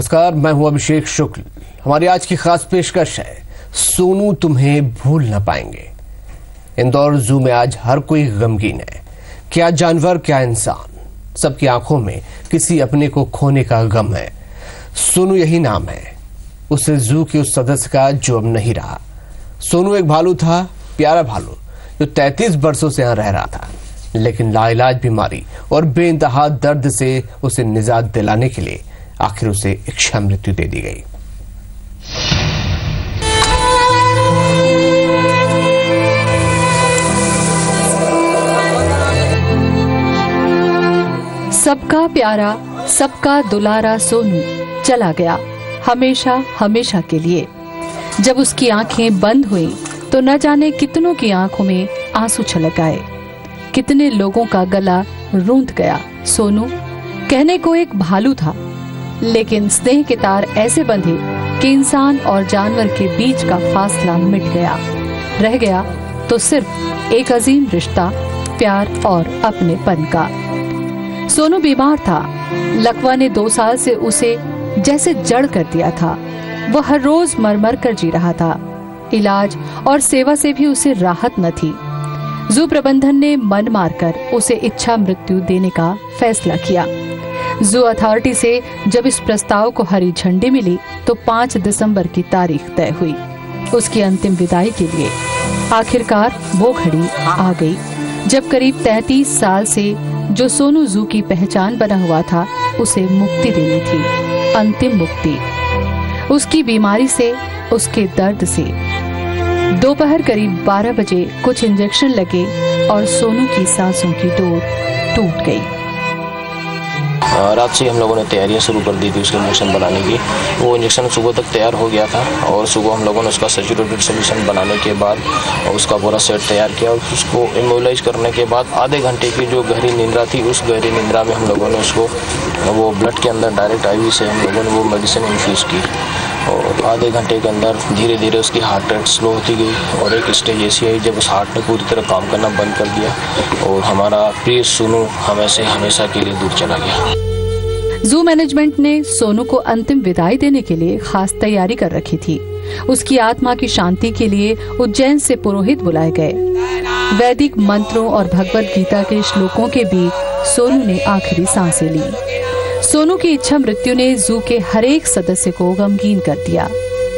नमस्कार, मैं हूं अभिषेक शुक्ल। हमारी आज की खास पेशकश है सोनू तुम्हें भूल न पाएंगे। इंदौर जू में आज हर कोई गमगीन है, क्या जानवर क्या इंसान, सबकी आंखों में किसी अपने को खोने का गम है। सोनू यही नाम है उस जू के उस सदस्य का जो अब नहीं रहा। सोनू एक भालू था, प्यारा भालू जो 33 वर्षों से यहां रह रहा था, लेकिन लाइलाज बीमारी और बेइंतहा दर्द से उसे निजात दिलाने के लिए आखिर उसे इच्छा मृत्यु दे दी गई। सबका प्यारा, सबका दुलारा सोनू चला गया हमेशा हमेशा के लिए। जब उसकी आंखें बंद हुई तो न जाने कितनों की आंखों में आंसू छलक आए, कितने लोगों का गला रूंध गया। सोनू कहने को एक भालू था, लेकिन स्नेह के तार ऐसे बंधे कि इंसान और जानवर के बीच का फासला मिट गया। रह गया तो सिर्फ एक अजीम रिश्ता, प्यार और अपनेपन का। सोनू बीमार था। लकवा ने 2 साल से उसे जैसे जड़ कर दिया था। वह हर रोज मर कर जी रहा था। इलाज और सेवा से भी उसे राहत न थी। जू प्रबंधन ने मन मारकर उसे इच्छा मृत्यु देने का फैसला किया। जू अथॉरिटी से जब इस प्रस्ताव को हरी झंडी मिली तो 5 दिसंबर की तारीख तय हुई उसकी अंतिम विदाई के लिए। आखिरकार वो घड़ी आ गई जब करीब 33 साल से जो सोनू जू की पहचान बना हुआ था उसे मुक्ति देनी थी, अंतिम मुक्ति। उसकी बीमारी से, उसके दर्द से। दोपहर करीब 12 बजे कुछ इंजेक्शन लगे और सोनू की सांसों की डोर टूट गई। रात से हम लोगों ने तैयारियां शुरू कर दी थी उसके इंजेक्शन बनाने की। वो इंजेक्शन सुबह तक तैयार हो गया था और सुबह हम लोगों ने उसका सैचुरेटेड सोल्यूशन बनाने के बाद और उसका पूरा सेट तैयार किया और उसको इमोबिलाइज करने के बाद आधे घंटे की जो गहरी निंद्रा थी, उस गहरी निंद्रा में हम लोगों ने उसको वो ब्लड के अंदर डायरेक्ट IV से हम लोगों ने वो मेडिसिन इन्फ्यूज़ की और आधे घंटे के अंदर धीरे धीरे उसकी हार्ट रेट स्लो होती गई और एक स्टेज ऐसी आई जब उस हार्ट ने पूरी तरह काम करना बंद कर दिया और हमारा प्रिय सोनू हमें से हमेशा के लिए दूर चला गया। जू मैनेजमेंट ने सोनू को अंतिम विदाई देने के लिए खास तैयारी कर रखी थी। उसकी आत्मा की शांति के लिए उज्जैन से पुरोहित बुलाए गए। वैदिक मंत्रों और भगवत गीता के श्लोकों के बीच सोनू ने आखिरी सांसें ली। सोनू की इच्छा मृत्यु ने जू के हर एक सदस्य को गमगीन कर दिया,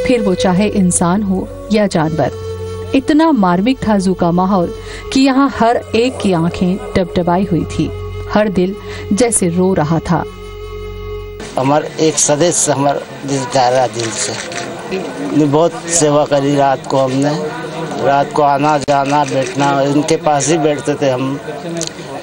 फिर वो चाहे इंसान हो या जानवर। इतना मार्मिक था जू का माहौल कि यहाँ हर एक की आंखें डबडबाई हुई थी, हर दिल जैसे रो रहा था। हमारे एक सदस्य हमारा दिल जा रहा, दिल से बहुत सेवा करी। रात को हमने रात को आना जाना बैठना इनके पास ही बैठते थे हम,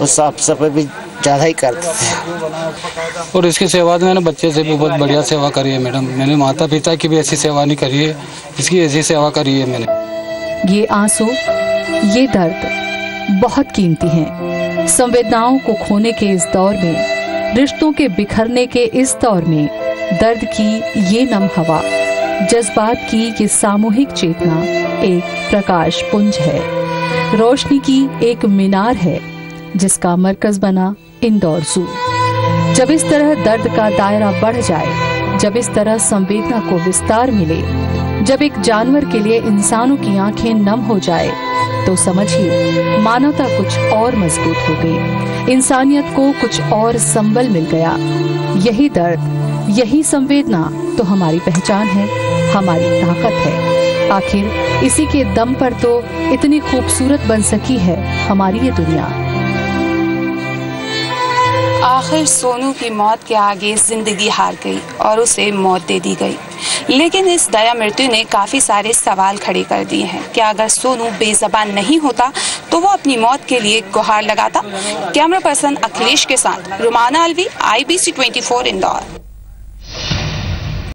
उस साफ सफाई भी ज़्यादा ही करते थे। और इसकी सेवा मैंने बच्चे से भी बहुत बढ़िया सेवा करी है मैडम। मैंने माता पिता की भी ऐसी सेवा नहीं करी है, इसकी ऐसी सेवा करी है मैंने। ये आंसू, ये दर्द बहुत कीमती हैं। संवेदनाओं को खोने के इस दौर में, रिश्तों के बिखरने के इस दौर में, दर्द की ये नम हवा, जज्बात की ये सामूहिक चेतना एक प्रकाश पुंज है, रोशनी की एक मीनार है जिसका मरकज बना इंदौर जू। जब इस तरह दर्द का दायरा बढ़ जाए, जब इस तरह संवेदना को विस्तार मिले, जब एक जानवर के लिए इंसानों की आंखें नम हो जाए, तो समझिए मानवता कुछ और मजबूत हो गई, इंसानियत को कुछ और संबल मिल गया। यही दर्द, यही संवेदना तो हमारी पहचान है, हमारी ताकत है। आखिर इसी के दम पर तो इतनी खूबसूरत बन सकी है हमारी ये दुनिया। आखिर सोनू की मौत के आगे जिंदगी हार गई और उसे मौत दे दी गई। लेकिन इस दया मृत्यु ने काफी सारे सवाल खड़े कर दिए हैं। क्या अगर सोनू बेज़बान नहीं होता तो वो अपनी मौत के लिए गुहार लगाता? कैमरा पर्सन अखिलेश के साथ रुमाना अलवी, IBC 24 इंदौर।